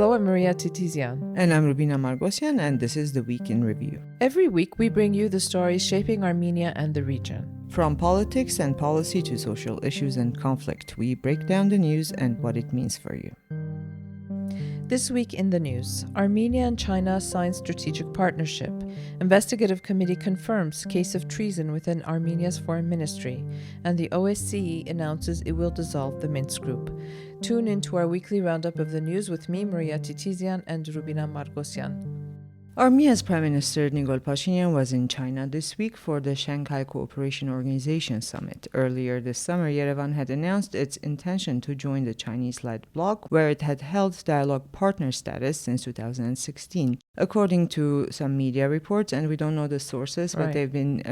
Hello, I'm Maria Titizian. And I'm Rubina Margosian, and this is the Week in Review. Every week, we bring you the stories shaping Armenia and the region. From politics and policy to social issues and conflict, we break down the news and what it means for you. This week in the news, Armenia and China sign strategic partnership. Investigative Committee confirms case of treason within Armenia's foreign ministry, and the OSCE announces it will dissolve the Minsk Group. Tune into our weekly roundup of the news with me, Maria Titizian, and Rubina Margosian. Armenia's Prime Minister Nikol Pashinyan was in China this week for the Shanghai Cooperation Organization Summit. Earlier this summer, Yerevan had announced its intention to join the Chinese-led bloc, where it had held dialogue partner status since 2016. According to some media reports, and we don't know the sources, but they've been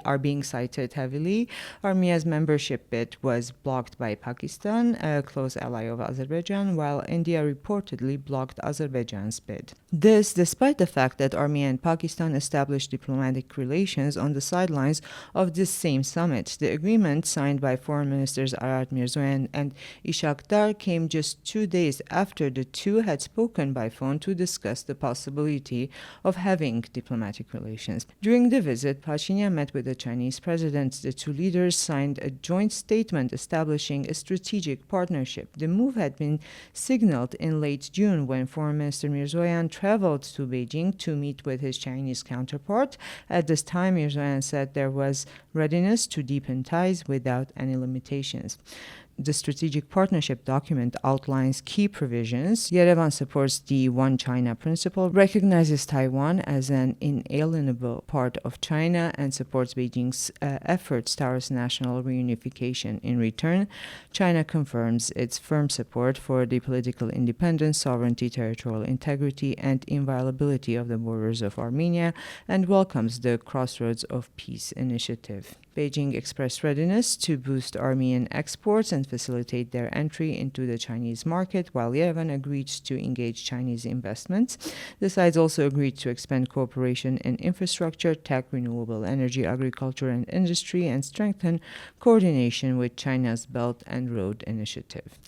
are being cited heavily, Armenia's membership bid was blocked by Pakistan, a close ally of Azerbaijan, while India reportedly blocked Azerbaijan's bid. This despite the fact that Armenia and Pakistan established diplomatic relations on the sidelines of this same summit. The agreement signed by Foreign Ministers Arat Mirzoyan and Ishaq Dar came just 2 days after the two had spoken by phone to discuss the possibility of having diplomatic relations. During the visit, Pashinyan met with the Chinese president. The two leaders signed a joint statement establishing a strategic partnership. The move had been signaled in late June when Foreign Minister Mirzoyan traveled to Beijing to meet with his Chinese counterpart. At this time, Mirzoyan said there was readiness to deepen ties without any limitations. The strategic partnership document outlines key provisions. Yerevan supports the One China principle, recognizes Taiwan as an inalienable part of China, and supports Beijing's efforts towards national reunification. In return, China confirms its firm support for the political independence, sovereignty, territorial integrity, and inviolability of the borders of Armenia, and welcomes the Crossroads of Peace initiative. Beijing expressed readiness to boost Armenian exports and facilitate their entry into the Chinese market, while Yerevan agreed to engage Chinese investments. The sides also agreed to expand cooperation in infrastructure, tech, renewable energy, agriculture, and industry, and strengthen coordination with China's Belt and Road Initiative.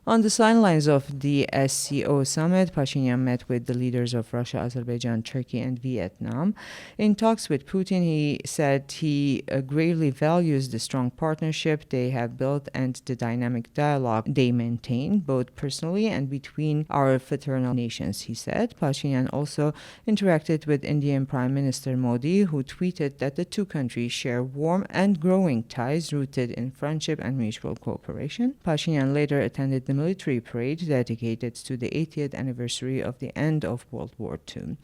On the sidelines of the SCO summit, Pashinyan met with the leaders of Russia, Azerbaijan, Turkey, and Vietnam. In talks with Putin, he said he greatly values the strong partnership they have built and the dynamic dialogue they maintain, both personally and between our fraternal nations, he said. Pashinyan also interacted with Indian Prime Minister Modi, who tweeted that the two countries share warm and growing ties rooted in friendship and mutual cooperation. Pashinyan later attended the military parade dedicated to the 80th anniversary of the end of World War II.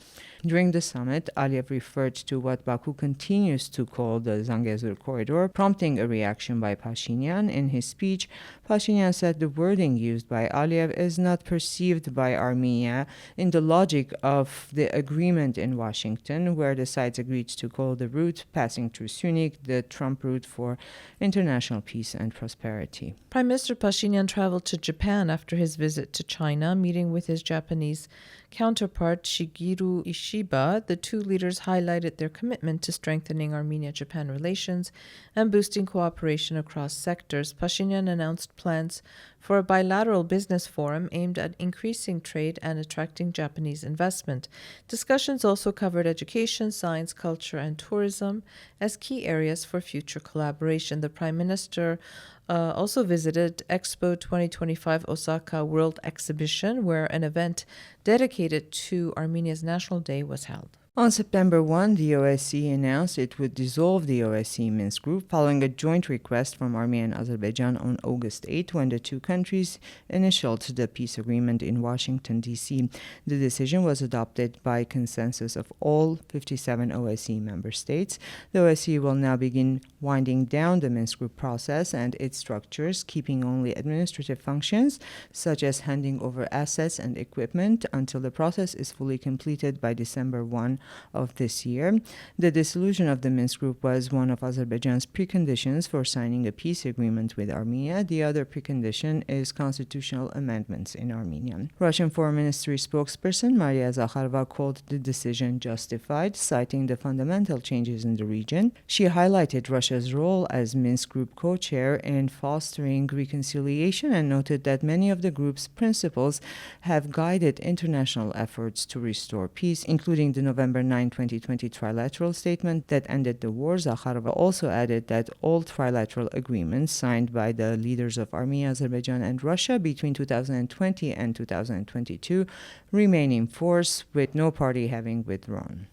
During the summit, Aliyev referred to what Baku continues to call the Zangezur corridor, prompting a reaction by Pashinyan. In his speech, Pashinyan said the wording used by Aliyev is not perceived by Armenia in the logic of the agreement in Washington, where the sides agreed to call the route passing through Sunik the Trump route for international peace and prosperity. Prime Minister Pashinyan traveled to Japan after his visit to China, meeting with his Japanese counterpart Shigeru Ishiba. The two leaders highlighted their commitment to strengthening Armenia-Japan relations and boosting cooperation across sectors. Pashinyan announced plans for a bilateral business forum aimed at increasing trade and attracting Japanese investment. Discussions also covered education, science, culture, and tourism as key areas for future collaboration. The Prime Minister also visited Expo 2025 Osaka World Exhibition, where an event dedicated to Armenia's National Day was held. On September 1, the OSCE announced it would dissolve the OSCE Minsk Group following a joint request from Armenia and Azerbaijan on August 8 when the two countries initialed the peace agreement in Washington, D.C. The decision was adopted by consensus of all 57 OSCE member states. The OSCE will now begin winding down the Minsk Group process and its structures, keeping only administrative functions such as handing over assets and equipment until the process is fully completed by December 1 of this year. The dissolution of the Minsk Group was one of Azerbaijan's preconditions for signing a peace agreement with Armenia. The other precondition is constitutional amendments in Armenia. Russian Foreign Ministry spokesperson Maria Zakharova called the decision justified, citing the fundamental changes in the region. She highlighted Russia's role as Minsk Group co-chair in fostering reconciliation and noted that many of the group's principles have guided international efforts to restore peace, including the November 9, 2020 trilateral statement that ended the war. Zakharova also added that all trilateral agreements signed by the leaders of Armenia, Azerbaijan, and Russia between 2020 and 2022 remain in force, with no party having withdrawn.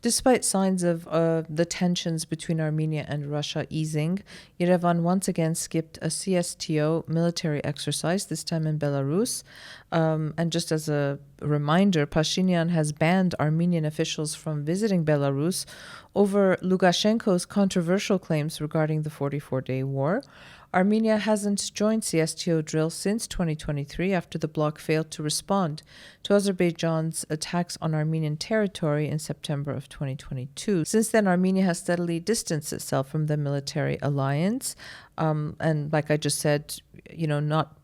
Despite signs of the tensions between Armenia and Russia easing, Yerevan once again skipped a CSTO military exercise, this time in Belarus. And just as a reminder, Pashinyan has banned Armenian officials from visiting Belarus over Lukashenko's controversial claims regarding the 44-day war. Armenia hasn't joined CSTO drills since 2023 after the bloc failed to respond to Azerbaijan's attacks on Armenian territory in September of 2022. Since then, Armenia has steadily distanced itself from the military alliance. And like I just said, not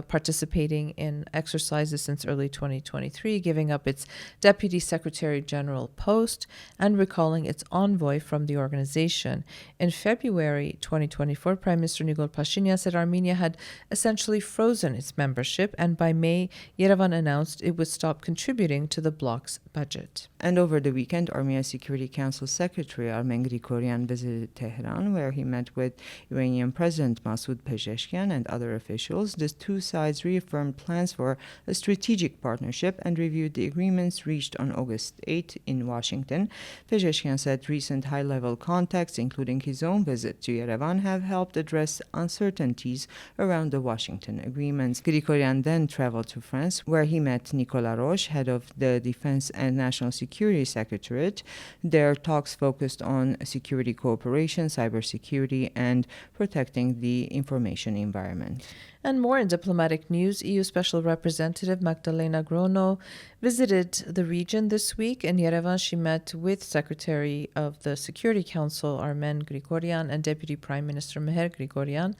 participating in exercises since early 2023, giving up its Deputy Secretary General post and recalling its envoy from the organization. In February 2024, Prime Minister Nikol Pashinyan said Armenia had essentially frozen its membership, and by May, Yerevan announced it would stop contributing to the bloc's budget. And over the weekend, Armenia Security Council Secretary Armen Grigoryan visited Tehran, where he met with Iranian President Masoud Pezeshkian and other officials. The two sides reaffirmed plans for a strategic partnership and reviewed the agreements reached on August 8 in Washington. Pezeshkian said recent high-level contacts, including his own visit to Yerevan, have helped address uncertainties around the Washington agreements. Grigoryan then traveled to France, where he met Nicolas Roche, head of the Defense and National Security Secretariat. Their talks focused on security cooperation, cybersecurity, and protecting the information environment. And more in diplomatic news, EU Special Representative Magdalena Grono visited the region this week. In Yerevan, she met with Secretary of the Security Council Armen Grigoryan and Deputy Prime Minister Meher Grigoryan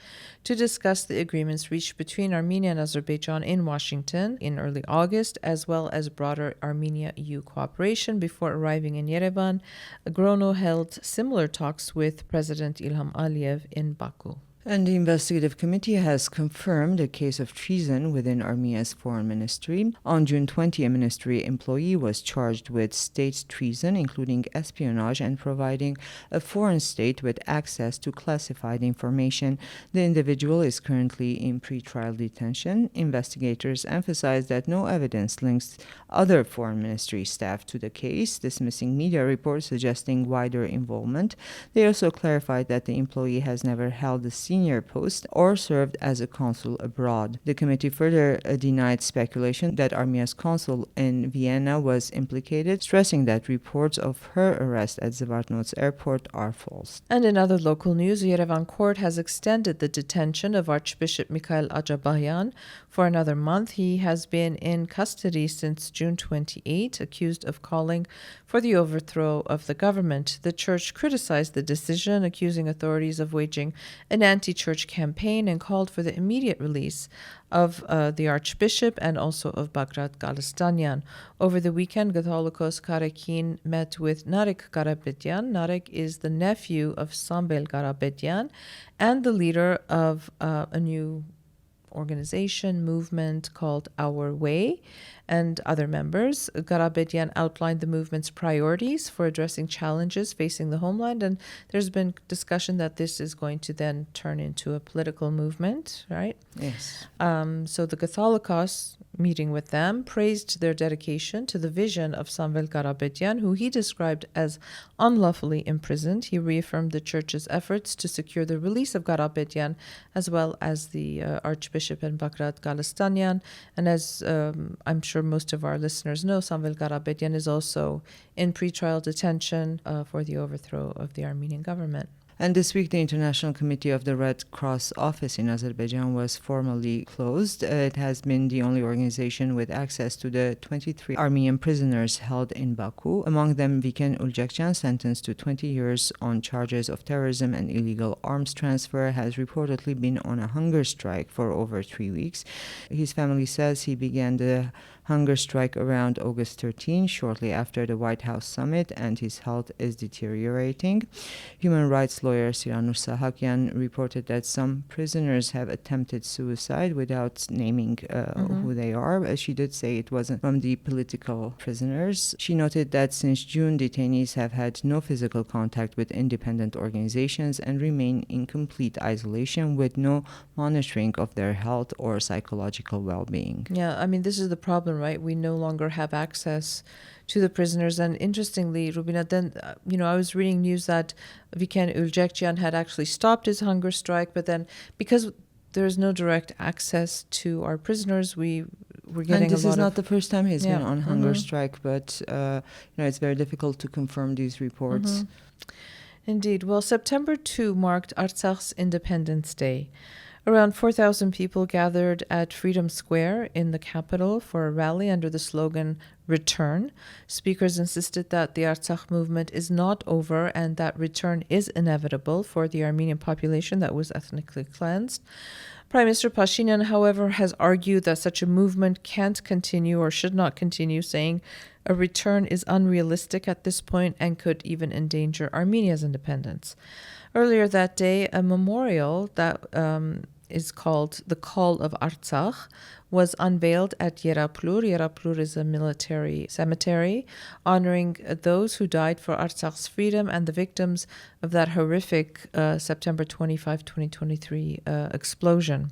to discuss the agreements reached between Armenia and Azerbaijan in Washington in early August, as well as broader Armenia-EU cooperation. Before arriving in Yerevan, Grono held similar talks with President Ilham Aliyev in Baku. And the Investigative Committee has confirmed a case of treason within Armenia's foreign ministry. On June 20, a ministry employee was charged with state treason, including espionage and providing a foreign state with access to classified information. The individual is currently in pretrial detention. Investigators emphasized that no evidence links other foreign ministry staff to the case, dismissing media reports suggesting wider involvement. They also clarified that the employee has never held a senior post or served as a consul abroad. The committee further denied speculation that Armenia's consul in Vienna was implicated, stressing that reports of her arrest at Zvartnots airport are false. And in other local news, the Yerevan court has extended the detention of Archbishop Mikhail Ajabayan for another month. He has been in custody since June 28, accused of calling for the overthrow of the government. The church criticized the decision, accusing authorities of waging an anti-church campaign, and called for the immediate release of the Archbishop and also of Bagrat Galistanyan. Over the weekend, Catholicos Karekin met with Narek Karapetyan. Narek is the nephew of Sambel Karapetyan and the leader of a new movement called Our Way, and other members. Karapetyan outlined the movement's priorities for addressing challenges facing the homeland, and there's been discussion that this is going to then turn into a political movement, right? Yes. So the Catholicos, meeting with them, praised their dedication to the vision of Samvel Karapetyan, who he described as unlawfully imprisoned. He reaffirmed the church's efforts to secure the release of Karapetyan, as well as the Archbishop and Bagrat Galistanyan. And as I'm sure most of our listeners know, Samvel Karapetyan is also in pretrial detention for the overthrow of the Armenian government. And this week, the International Committee of the Red Cross office in Azerbaijan was formally closed. It has been the only organization with access to the 23 Armenian prisoners held in Baku. Among them, Viken Uljakjan, sentenced to 20 years on charges of terrorism and illegal arms transfer, has reportedly been on a hunger strike for over 3 weeks. His family says he began the hunger strike around August 13, shortly after the White House summit, and his health is deteriorating. Human rights lawyer Siranur Sahakyan reported that some prisoners have attempted suicide without naming who they are. She did say it wasn't from the political prisoners. She noted that since June, detainees have had no physical contact with independent organizations and remain in complete isolation with no monitoring of their health or psychological well-being. Yeah, I mean, this is the problem, right? We no longer have access to the prisoners. And interestingly, Rubina, then, I was reading news that Viken Uljakjan had actually stopped his hunger strike, but then because there's no direct access to our prisoners, we're getting and this a lot is not the first time he's been on hunger Mm-hmm. strike, but it's very difficult to confirm these reports. Mm-hmm. Indeed. Well, September 2 marked Artsak's Independence Day. Around 4,000 people gathered at Freedom Square in the capital for a rally under the slogan Return. Speakers insisted that the Artsakh movement is not over and that return is inevitable for the Armenian population that was ethnically cleansed. Prime Minister Pashinyan, however, has argued that such a movement can't continue or should not continue, saying a return is unrealistic at this point and could even endanger Armenia's independence. Earlier that day, a memorial that is called The Call of Artsakh was unveiled at Yeraplur. Yeraplur is a military cemetery honoring those who died for Artsakh's freedom and the victims of that horrific September 25, 2023 explosion.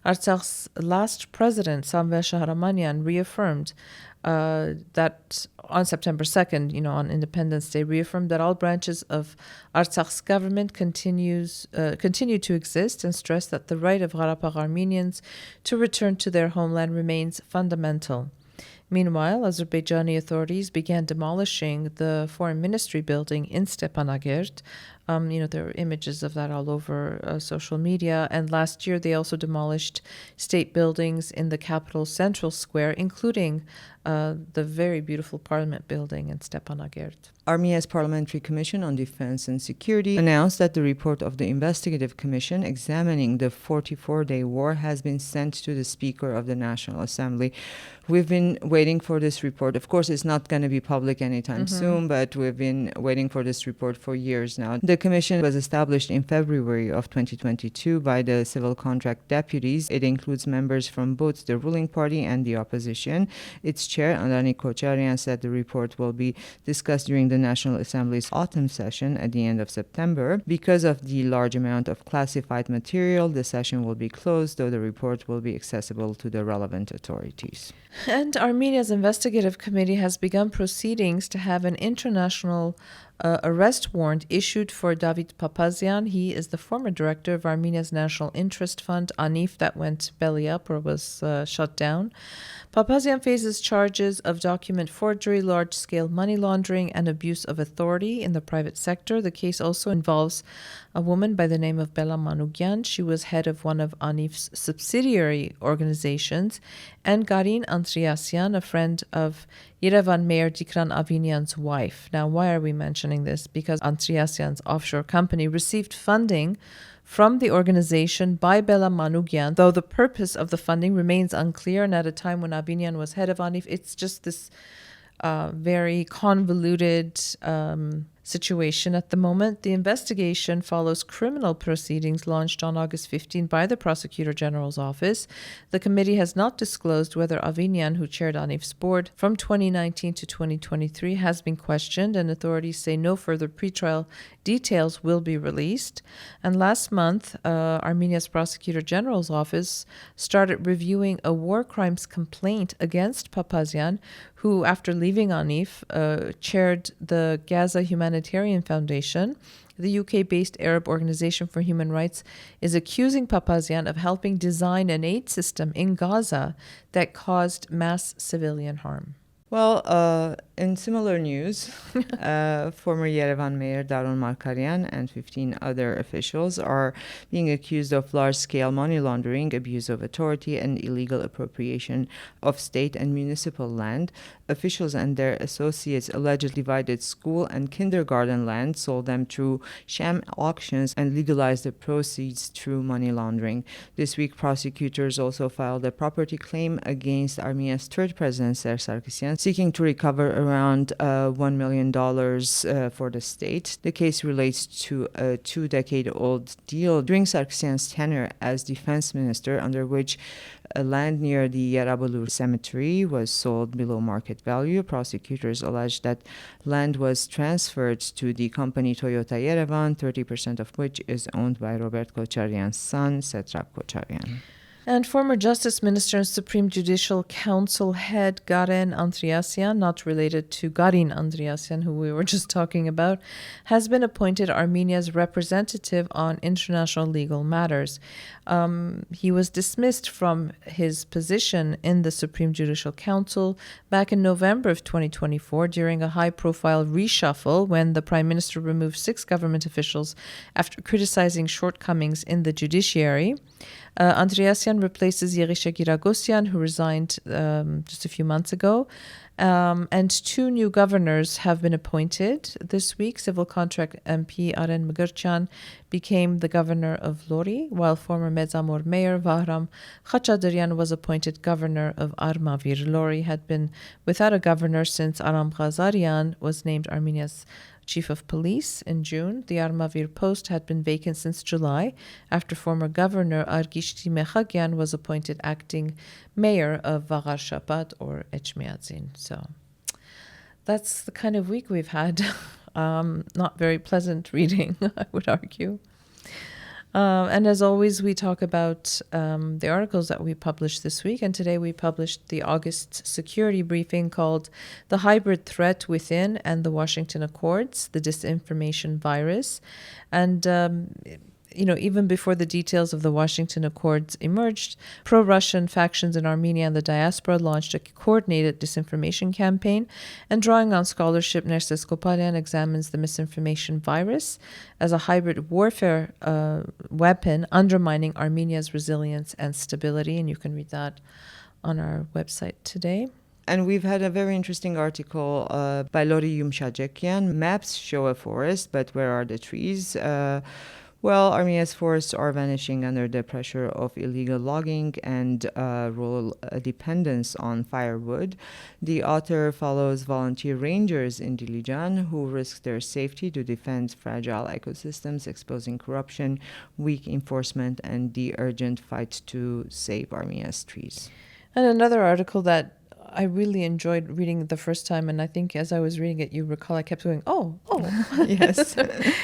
Artsakh's last president, Samvel Shahramanyan, reaffirmed that on September 2nd, on Independence Day, reaffirmed that all branches of Artsakh's government continue to exist and stressed that the right of Karabakh Armenians to return to their homeland remains fundamental. Meanwhile, Azerbaijani authorities began demolishing the foreign ministry building in Stepanakert. There are images of that all over social media. And last year, they also demolished state buildings in the capital's central square, including the very beautiful parliament building in Stepanakert. Armenia's Parliamentary Commission on Defense and Security announced that the report of the Investigative Commission examining the 44-day war has been sent to the Speaker of the National Assembly. We've been waiting for this report. Of course, it's not going to be public anytime soon, but we've been waiting for this report for years now. The commission was established in February of 2022 by the civil contract deputies. It includes members from both the ruling party and the opposition. Its chair, Andani Kocharian, said the report will be discussed during the National Assembly's autumn session at the end of September. Because of the large amount of classified material, the session will be closed, though the report will be accessible to the relevant authorities. And Armenia's Investigative Committee has begun proceedings to have an international arrest warrant issued for David Papazian. He is the former director of Armenia's National Interest Fund, ANIF, that went belly up or was shut down. Papazian faces charges of document forgery, large-scale money laundering, and abuse of authority in the private sector. The case also involves a woman by the name of Bela Manukyan. She was head of one of ANIF's subsidiary organizations, and Garin Andriasyan, a friend of Yerevan Mayor Dikran Avinian's wife. Now, why are we mentioning this? Because Andriasyan's offshore company received funding from the organization by Bela Manukyan, though the purpose of the funding remains unclear. And at a time when Avinian was head of ANIF, it's just this very convoluted situation at the moment. The investigation follows criminal proceedings launched on August 15 by the Prosecutor General's office. The committee has not disclosed whether Avinian, who chaired ANIF's board from 2019 to 2023, has been questioned, and authorities say no further pretrial details will be released. And last month, Armenia's Prosecutor General's office started reviewing a war crimes complaint against Papazian, who, after leaving ANIF, chaired the Gaza Humanitarian Foundation. The UK-based Arab Organization for Human Rights is accusing Papazian of helping design an aid system in Gaza that caused mass civilian harm. Well, in similar news, former Yerevan Mayor Daron Markaryan and 15 other officials are being accused of large-scale money laundering, abuse of authority, and illegal appropriation of state and municipal land. Officials and their associates allegedly divided school and kindergarten land, sold them through sham auctions, and legalized the proceeds through money laundering. This week, prosecutors also filed a property claim against Armenia's third president, Serge Sarkisyan, seeking to recover around $1 million for the state. The case relates to a 2-decade-old deal during Sarkisyan's tenure as defense minister, under which land near the Yarabolu cemetery was sold below market value. Prosecutors allege that land was transferred to the company Toyota Yerevan, 30% of which is owned by Robert Kocharyan's son, Setrap Kocharyan. And former Justice Minister and Supreme Judicial Council head Garen Andreasyan, not related to Garin Andreasyan, who we were just talking about, has been appointed Armenia's representative on international legal matters. He was dismissed from his position in the Supreme Judicial Council back in November of 2024 during a high-profile reshuffle when the Prime Minister removed 6 government officials after criticizing shortcomings in the judiciary. Andreasyan replaces Yerisha Giragosyan, who resigned just a few months ago. And 2 new governors have been appointed this week. Civil Contract MP Aren Mgurchan became the governor of Lori, while former Medzamor Mayor Vahram Khachadarian was appointed governor of Armavir. Lori had been without a governor since Aram Ghazarian was named Armenia's chief of police in June. The Armavir post had been vacant since July after former governor Argishti Mekhagyan was appointed acting mayor of Vagar Shapat or Echmiadzin. So that's the kind of week we've had. Not very pleasant reading, I would argue. And as always, we talk about the articles that we published this week. And today we published the August security briefing called The Hybrid Threat Within and the Washington Accords, the Disinformation Virus. And even before the details of the Washington Accords emerged, pro-Russian factions in Armenia and the diaspora launched a coordinated disinformation campaign. And drawing on scholarship, Nerses Kopalian examines the misinformation virus as a hybrid warfare weapon undermining Armenia's resilience and stability. And you can read that on our website today. And we've had a very interesting article by Lori Yumshajekian. Maps show a forest, but where are the trees? Well, Armenia's forests are vanishing under the pressure of illegal logging and rural dependence on firewood. The author follows volunteer rangers in Dilijan who risk their safety to defend fragile ecosystems, exposing corruption, weak enforcement, and the urgent fight to save Armenia's trees. And another article that I really enjoyed reading the first time, and I think as I was reading it, you recall I kept going, oh. Yes.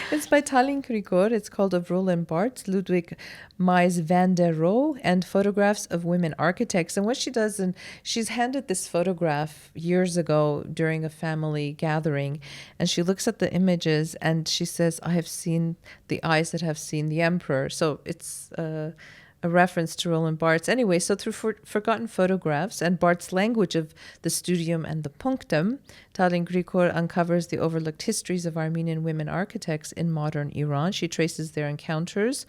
It's by Tallinn Krikor. It's called Of Roland Barthes, Ludwig Mies van der Rohe, and Photographs of Women Architects. And what she does, and she's handed this photograph years ago during a family gathering, and she looks at the images and she says, I have seen the eyes that have seen the emperor. So it's a reference to Roland Barthes. Anyway, so through forgotten photographs and Barthes' language of the studium and the punctum, Tallinn Krikor uncovers the overlooked histories of Armenian women architects in modern Iran. She traces their encounters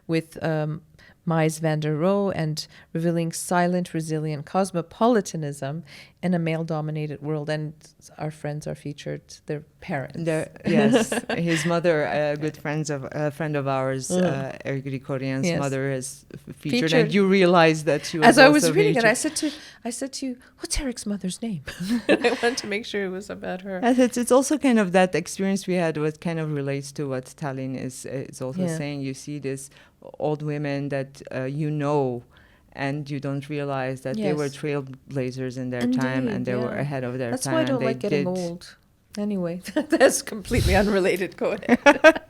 with Mies van der Rohe and revealing silent, resilient cosmopolitanism in a male-dominated world. And our friends are featured, their parents. Yes, his mother, a good friend of ours, Eric Grigorian's mother, is featured. And you realized that she was as also I was reading featured. it, I said to you, what's Eric's mother's name? I wanted to make sure it was about her. And it's also kind of that experience we had, what kind of relates to what Tallinn is also saying. You see this old women that and you don't realize that they were trailblazers in their time, and they were ahead of their time. That's why I don't like getting old. Anyway, that's completely unrelated. Go ahead.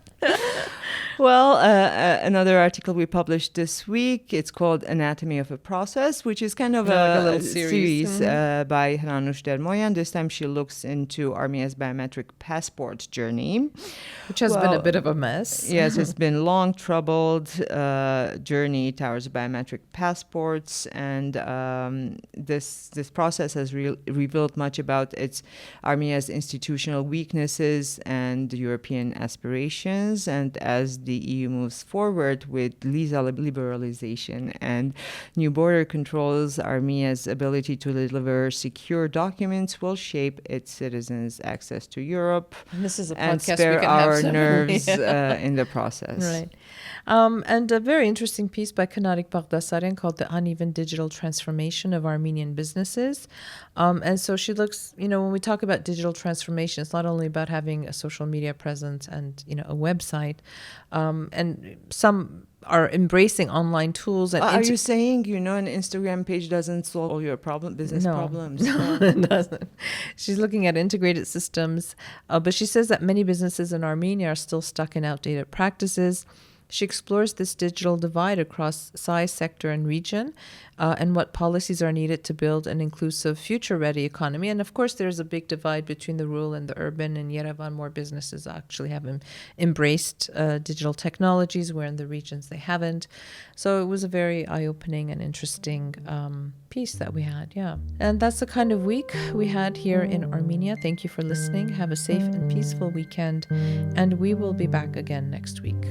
Well, another article we published this week, it's called Anatomy of a Process, which is kind of like a a little series. by Hranush Dermoyan. This time she looks into Armenia's biometric passport journey. Which has been a bit of a mess. Yes, it's been long, troubled journey towards biometric passports, and this process has revealed much about Armenia's institutional weaknesses and European aspirations. And as the EU moves forward with visa liberalization and new border controls, Armenia's ability to deliver secure documents will shape its citizens' access to Europe. And this is a and podcast spare we can our have nerves in the process. Right. And a very interesting piece by Kanarik Baghdasaryan called The Uneven Digital Transformation of Armenian Businesses. And so she looks, when we talk about digital transformation, it's not only about having a social media presence and, a website. And some are embracing online tools. And are you saying, an Instagram page doesn't solve all your business problems? No, it doesn't. She's looking at integrated systems, but she says that many businesses in Armenia are still stuck in outdated practices. She explores this digital divide across size, sector, and region, and what policies are needed to build an inclusive, future-ready economy. And of course, there's a big divide between the rural and the urban. In Yerevan, more businesses actually have embraced digital technologies, where in the regions they haven't. So it was a very eye-opening and interesting piece that we had, yeah. And that's the kind of week we had here in Armenia. Thank you for listening. Have a safe and peaceful weekend, and we will be back again next week.